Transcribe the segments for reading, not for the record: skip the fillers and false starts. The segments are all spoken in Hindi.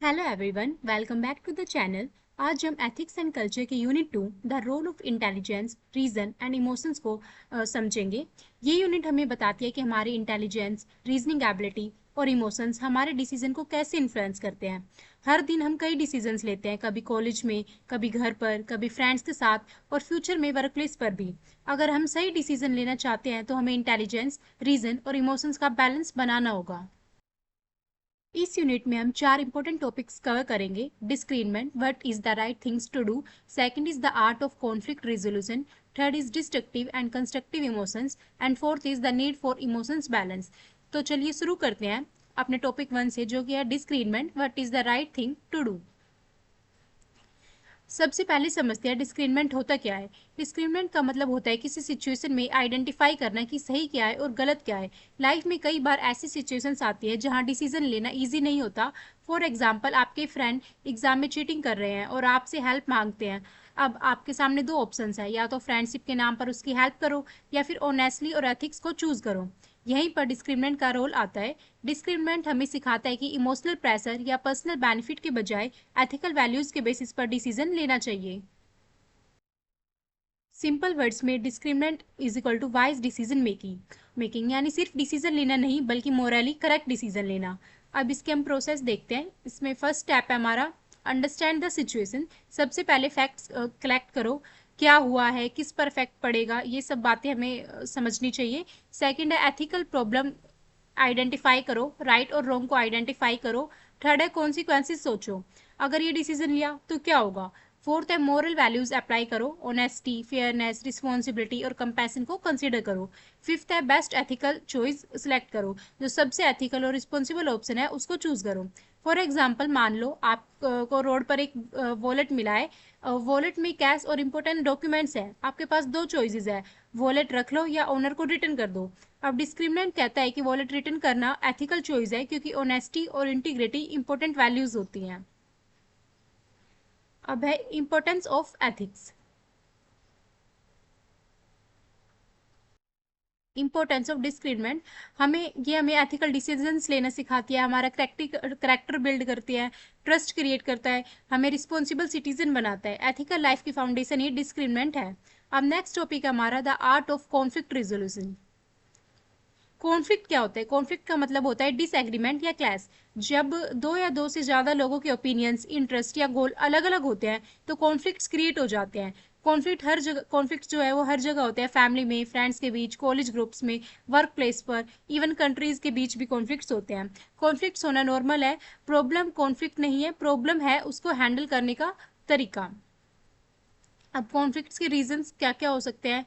Hello everyone, welcome back to the channel. आज हम एथिक्स एंड कल्चर के unit 2 the role of intelligence, reason and emotions को समझेंगे। ये यूनिट हमें बताती है कि हमारी इंटेलिजेंस, रीजनिंग एबिलिटी और इमोशंस हमारे डिसीजन को कैसे इन्फ्लुएंस करते हैं। हर दिन हम कई डिसीजंस लेते हैं, कभी कॉलेज में, कभी घर पर, कभी फ्रेंड्स के साथ और फ्यूचर में वर्क प्लेस पर भी। अगर हम सही डिसीजन लेना चाहते हैं तो हमें इंटेलिजेंस, रीजन और इमोशंस का बैलेंस बनाना होगा। इस यूनिट में हम चार इंपॉर्टेंट टॉपिक्स कवर करेंगे। Discriminant, what is the right things to do. Second is the art of conflict resolution. Third is destructive and constructive emotions and fourth is the need for emotions balance. तो चलिए शुरू करते हैं अपने टॉपिक 1 से, जो कि है discriminant, what is the right thing to do. सबसे पहले समझते हैं डिस्क्रिमिनेंट होता क्या है। डिस्क्रिमिनेंट का मतलब होता है किसी सिचुएशन में आइडेंटिफाई करना कि सही क्या है और गलत क्या है। लाइफ में कई बार ऐसी सिचुएशंस आती है जहां डिसीजन लेना इजी नहीं होता। फॉर एग्जांपल, आपके फ्रेंड एग्जाम में चीटिंग कर रहे हैं और आपसे हेल्प मांगते हैं। अब आपके सामने दो ऑप्शंस है, या तो फ्रेंडशिप के नाम पर उसकी हेल्प करो या फिर ऑनेस्टली और एथिक्स को चूज करो। यहीं पर डिस्क्रिमिनेंट का रोल आता है। डिस्क्रिमिनेंट हमें सिखाता है कि इमोशनल प्रेशर या पर्सनल बेनिफिट के बजाय एथिकल वैल्यूज के बेसिस पर डिसीजन लेना चाहिए। सिंपल वर्ड्स में discriminant is equal to wise decision making. Making यानी सिर्फ डिसीजन लेना नहीं, बल्कि मोरली करेक्ट डिसीजन लेना। अब इसके हम प्रोसेस देखते हैं। इसमें फर्स्ट स्टेप है हमारा अंडरस्टैंड द सिचुएशन। सबसे पहले फैक्ट्स कलेक्ट करो, क्या हुआ है, किस पर इफेक्ट पड़ेगा, ये सब बातें हमें समझनी चाहिए। सेकंड है एथिकल प्रॉब्लम आइडेंटिफाई करो, राइट और रॉन्ग को आइडेंटिफाई करो। थर्ड है कॉन्सिक्वेंसेस सोचो, अगर ये डिसीजन लिया तो क्या होगा। फोर्थ है मोरल वैल्यूज अप्लाई करो, ऑनेस्टी, फेयरनेस, रिस्पॉन्सिबिलिटी और कंपैशन को कंसिडर करो। फिफ्थ है बेस्ट एथिकल चॉइस सिलेक्ट करो, जो सबसे एथिकल और रिस्पॉन्सिबल ऑप्शन है उसको चूज करो। फॉर एग्जाम्पल, मान लो आप को रोड पर एक वॉलेट मिला है। वॉलेट में कैश और इम्पोर्टेंट डॉक्यूमेंट्स हैं। आपके पास दो चॉइसेस है, वॉलेट रख लो या ओनर को रिटर्न कर दो। अब डिस्क्रिमिनेंट कहता है कि वॉलेट रिटर्न करना एथिकल चॉइस है, क्योंकि ऑनेस्टी और इंटीग्रिटी इंपॉर्टेंट वैल्यूज होती हैं। अब है importance of ethics. Importance of discriminant हमें एथिकल डिसीजंस लेना सिखाती है, हमारा करेक्टर बिल्ड करती है, ट्रस्ट क्रिएट करता है, हमें रिस्पॉन्सिबल सिटीजन बनाता है। एथिकल लाइफ की फाउंडेशन ही डिस्क्रिमिनेंट है। अब नेक्स्ट टॉपिक है हमारा the art of conflict resolution. Conflict क्या होता है? कॉन्फ्लिक्ट का मतलब होता है डिसएग्रीमेंट या क्लैश। जब दो या दो से ज्यादा लोगों के ओपिनियंस, इंटरेस्ट या गोल अलग अलग होते हैं तो कॉन्फ्लिक्ट्स क्रिएट हो जाते हैं। कॉन्फ्लिक्ट जो है वो हर जगह होते हैं, फैमिली में, फ्रेंड्स के बीच, कॉलेज ग्रुप्स में, वर्क प्लेस पर, इवन कंट्रीज के बीच भी कॉन्फ्लिक्ट्स होते हैं। कॉन्फ्लिक्ट्स होना नॉर्मल है। प्रॉब्लम कॉन्फ्लिक्ट नहीं है, प्रॉब्लम है उसको हैंडल करने का तरीका। अब कॉन्फ्लिक्ट्स के रीजंस क्या क्या हो सकते हैं?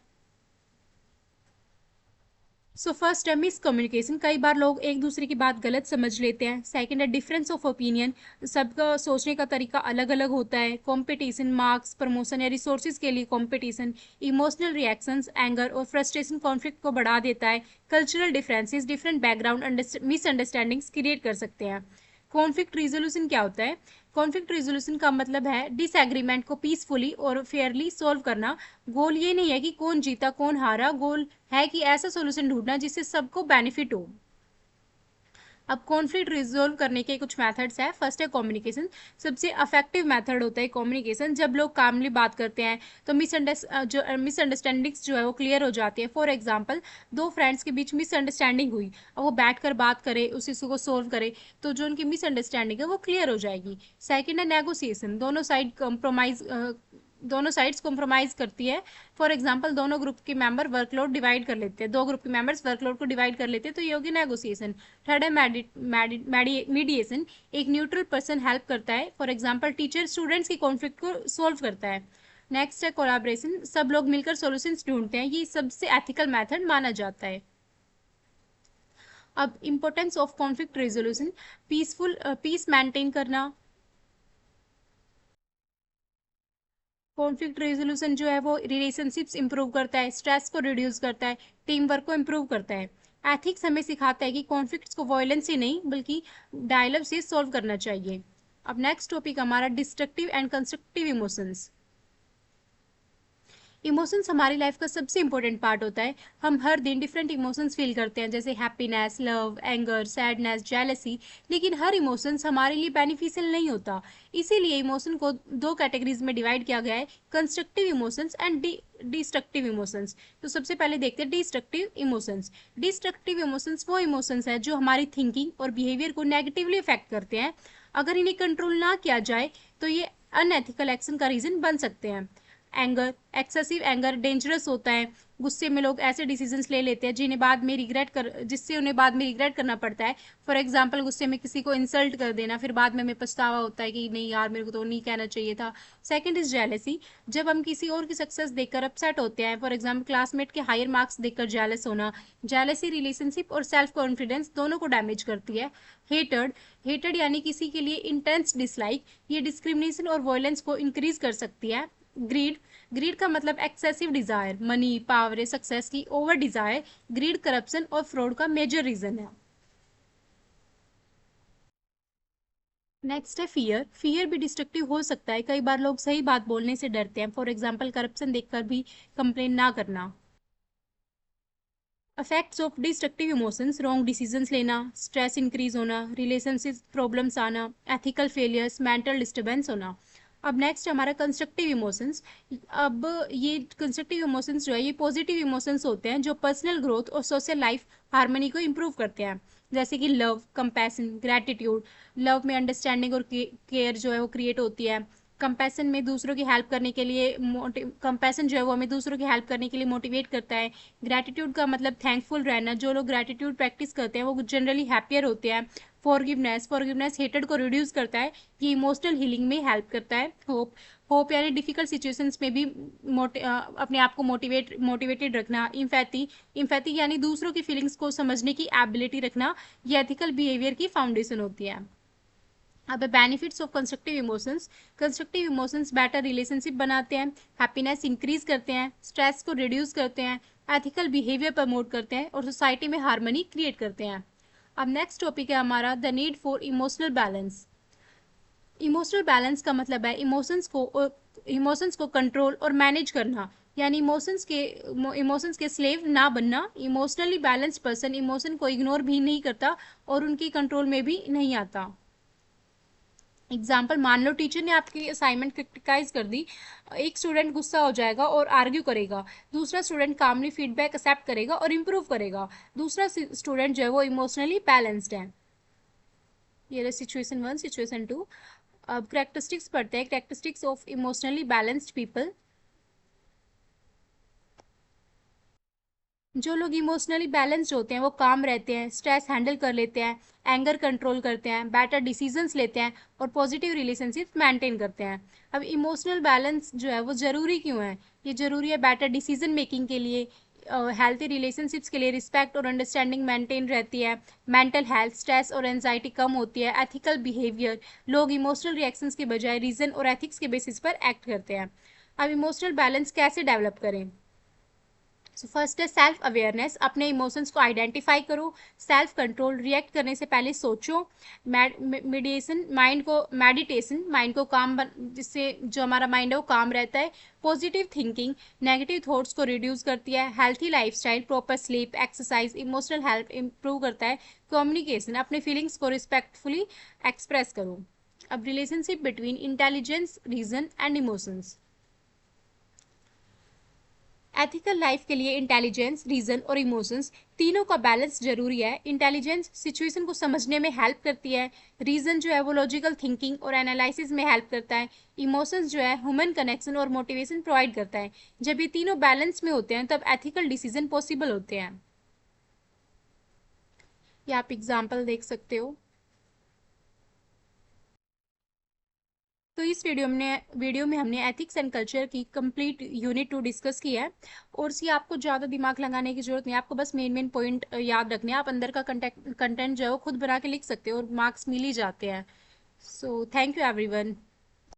सो फर्स्ट है मिस कम्युनिकेशन, कई बार लोग एक दूसरे की बात गलत समझ लेते हैं। सेकंड है डिफरेंस ऑफ ओपिनियन, सबका सोचने का तरीका अलग अलग होता है। कंपटीशन, मार्क्स, प्रमोशन या रिसोर्सेज के लिए कंपटीशन। इमोशनल रिएक्शंस, एंगर और फ्रस्ट्रेशन कॉन्फ्लिक्ट को बढ़ा देता है। Cultural differences, different background misunderstandings create कर सकते हैं। कॉन्फ्लिक्ट रिजोल्यूशन क्या होता है? कॉन्फ्लिक्ट रिजोल्यूशन का मतलब है डिसएग्रीमेंट को पीसफुली और फेयरली सॉल्व करना। गोल ये नहीं है कि कौन जीता कौन हारा, गोल है कि ऐसा सॉल्यूशन ढूंढना जिससे सबको बेनिफिट हो। अब कॉन्फ्लिक्ट रिजोल्व करने के कुछ मेथड्स है। फर्स्ट है कम्युनिकेशन। सबसे इफेक्टिव मेथड होता है कम्युनिकेशन। जब लोग कामली बात करते हैं तो मिसअंडरस्टैंडिंग्स जो है वो क्लियर हो जाती है। फॉर एग्जांपल, दो फ्रेंड्स के बीच मिसअंडरस्टैंडिंग हुई, अब वो बैठकर बात करे, उस इशू को सोल्व करे, तो जो उनकी मिसअंडरस्टैंडिंग है वो क्लियर हो जाएगी। सेकंड है नेगोशिएशन। दोनों साइड्स कॉम्प्रोमाइज करती है। फॉर एग्जाम्पल, दोनों ग्रुप के मेंबर वर्कलोड डिवाइड कर लेते हैं, दो ग्रुप के मेंबर्स वर्कलोड को डिवाइड कर लेते हैं, तो ये होगी नेगोशिएशन। थर्ड है मीडिएशन। एक न्यूट्रल पर्सन हेल्प करता है। फॉर एग्जाम्पल, टीचर स्टूडेंट्स की कॉन्फ्लिक्ट को सोल्व करता है। नेक्स्ट है कोलाब्रेशन, सब लोग मिलकर सॉल्यूशंस ढूंढते हैं, ये सबसे एथिकल मेथड माना जाता है। अब importance of conflict resolution, peace maintain करना। कॉन्फ्लिक्ट रेजोल्यूशन जो है वो रिलेशनशिप्स इंप्रूव करता है, स्ट्रेस को रिड्यूस करता है, टीम वर्क को इंप्रूव करता है। एथिक्स हमें सिखाता है कि कॉन्फ्लिक्ट्स को वायलेंस से नहीं बल्कि डायलॉग से सॉल्व करना चाहिए। अब नेक्स्ट टॉपिक हमारा destructive and constructive emotions. Emotions हमारी लाइफ का सबसे इंपॉर्टेंट पार्ट होता है। हम हर दिन डिफरेंट इमोशंस फील करते हैं, जैसे happiness, love, anger, sadness, jealousy. लेकिन हर इमोशंस हमारे लिए बेनिफिशियल नहीं होता। इसीलिए इमोशन को दो कैटेगरीज में डिवाइड किया गया है, constructive emotions and destructive emotions. तो सबसे पहले देखते हैं डिस्ट्रक्टिव इमोशंस। डिस्ट्रक्टिव इमोशंस वो इमोशंस है जो हमारी थिंकिंग और बिहेवियर को नेगेटिवली इफेक्ट करते हैं। अगर इन्हें कंट्रोल ना किया जाए तो ये अनएथिकल एक्शन का रीजन बन सकते हैं। एंगर, एक्सेसिव एंगर डेंजरस होता है। गुस्से में लोग ऐसे डिसीजंस ले लेते हैं जिससे उन्हें बाद में रिग्रेट करना पड़ता है। फॉर एग्जाम्पल, गुस्से में किसी को इंसल्ट कर देना, फिर बाद में हमें पछतावा होता है कि नहीं यार, मेरे को तो नहीं कहना चाहिए था। Second is jealousy. जब हम किसी और की सक्सेस देखकर अपसेट होते हैं, फॉर एग्जाम्पल क्लासमेट के हायर मार्क्स देखकर जेलस होना। जेलेसी रिलेशनशिप और सेल्फ कॉन्फिडेंस दोनों को डैमेज करती है। हेटर्ड, हेटर्ड यानी किसी के लिए इंटेंस डिसलाइक, ये डिस्क्रिमिनेशन और वायलेंस को इंक्रीज कर सकती है। ग्रीड, ग्रीड का मतलब एक्सेसिव डिजायर, मनी, पावर या सक्सेस की ओवर डिजायर। ग्रीड करप्शन और फ्रॉड का मेजर रीजन है। नेक्स्ट है फियर। फियर भी डिस्ट्रक्टिव हो सकता है। कई बार लोग सही बात बोलने से डरते हैं, फॉर एग्जाम्पल करप्शन देखकर भी कंप्लेन ना करना। Effects of destructive emotions, wrong decisions लेना, स्ट्रेस इंक्रीज होना, रिलेशनशिप प्रॉब्लम्स आना, एथिकल फेलियर्स, मेंटल डिस्टर्बेंस होना। अब नेक्स्ट हमारा कंस्ट्रक्टिव इमोशंस। अब ये कंस्ट्रक्टिव इमोशंस जो है ये पॉजिटिव इमोशंस होते हैं जो पर्सनल ग्रोथ और सोशल लाइफ हार्मनी को इम्प्रूव करते हैं। जैसे कि लव, कंपैशन, ग्रेटिट्यूड। लव में अंडरस्टैंडिंग और केयर जो है वो क्रिएट होती है। कंपैशन में दूसरों की हेल्प करने के लिए कंपैशन जो है वो हमें दूसरों की हेल्प करने के लिए मोटिवेट करता है। ग्रैटिट्यूड का मतलब थैंकफुल रहना। जो लोग ग्रैटिट्यूड प्रैक्टिस करते हैं वो जनरली हैप्पियर होते हैं। फॉरगिवनेस, फॉरगिवनेस हेटेड को रिड्यूस करता है। ये इमोशनल हीलिंग में हेल्प करता है। होप, होप यानी डिफिकल्ट सिचुएशंस में भी अपने आप को मोटिवेटेड रखना। इम्पैथी, इम्पैथी यानी दूसरों की फीलिंग्स को समझने की एबिलिटी रखना। ये एथिकल बिहेवियर की फाउंडेशन होती है। अब benefits of constructive emotions. Constructive emotions better relationship बनाते हैं, हैप्पीनेस इंक्रीज करते हैं, स्ट्रेस को रिड्यूस करते हैं, एथिकल बिहेवियर प्रमोट करते हैं और सोसाइटी में हार्मनी क्रिएट करते हैं। अब नेक्स्ट टॉपिक है हमारा the need for emotional balance. Emotional balance का मतलब है इमोशंस को कंट्रोल और मैनेज करना, यानी इमोशंस के स्लेव ना बनना। इमोशनली बैलेंस्ड पर्सन इमोशन को इग्नोर भी नहीं करता और उनकी कंट्रोल में भी नहीं आता। एग्जाम्पल, मान लो टीचर ने आपकी असाइनमेंट क्रिटिकाइज कर दी। एक स्टूडेंट गुस्सा हो जाएगा और आर्ग्यू करेगा, दूसरा स्टूडेंट कामली फीडबैक एक्सेप्ट करेगा और इम्प्रूव करेगा। दूसरा स्टूडेंट जो है वो इमोशनली बैलेंस्ड है। ये रहा सिचुएशन 1, सिचुएशन 2। अब कैरेक्टरिस्टिक्स पढ़ते हैं, characteristics of emotionally balanced people. जो लोग इमोशनली बैलेंस्ड होते हैं वो काम रहते हैं, स्ट्रेस हैंडल कर लेते हैं, एंगर कंट्रोल करते हैं, बेटर डिसीजंस लेते हैं और पॉजिटिव रिलेशनशिप मेंटेन करते हैं। अब इमोशनल बैलेंस जो है वो ज़रूरी क्यों है? ये ज़रूरी है बेटर डिसीजन मेकिंग के लिए, हेल्थी रिलेशनशिप्स के लिए, रिस्पेक्ट और अंडरस्टैंडिंग मेंटेन रहती है, मेंटल हेल्थ, स्ट्रेस और एंजाइटी कम होती है, एथिकल बिहेवियर, लोग इमोशनल रिएक्शंस के बजाय रीजन और एथिक्स के बेसिस पर एक्ट करते हैं। अब इमोशनल बैलेंस कैसे डेवलप करें? सो फर्स्ट है सेल्फ अवेयरनेस। अपने इमोशंस को आइडेंटिफाई करो। सेल्फ कंट्रोल, रिएक्ट करने से पहले सोचो। मेडिटेशन माइंड को काम जिससे जो हमारा माइंड है वो काम रहता है। पॉजिटिव थिंकिंग नेगेटिव थॉट्स को रिड्यूस करती है। Healthy lifestyle, proper sleep, exercise emotional health improve करता है। कम्युनिकेशन, अपने फीलिंग्स को रिस्पेक्टफुली एक्सप्रेस करो। अब relationship between intelligence, reason and emotions. Ethical life के लिए इंटेलिजेंस, रीजन और इमोशंस तीनों का बैलेंस जरूरी है। इंटेलिजेंस सिचुएशन को समझने में हेल्प करती है। रीजन जो है वो लॉजिकल थिंकिंग और एनालिसिस में हेल्प करता है। इमोशंस जो है ह्यूमन कनेक्शन और मोटिवेशन प्रोवाइड करता है। जब ये तीनों बैलेंस में होते हैं तब एथिकल डिसीजन पॉसिबल होते हैं। ये आप एग्जाम्पल देख सकते हो। तो इस वीडियो में हमने एथिक्स एंड कल्चर की कंप्लीट यूनिट 2 डिस्कस किया है। और इसकी आपको ज़्यादा दिमाग लगाने की जरूरत नहीं, आपको बस मेन पॉइंट याद रखने हैं। आप अंदर का कंटेंट जो है वो खुद बना के लिख सकते हो और मार्क्स मिल ही जाते हैं। So thank you everyone.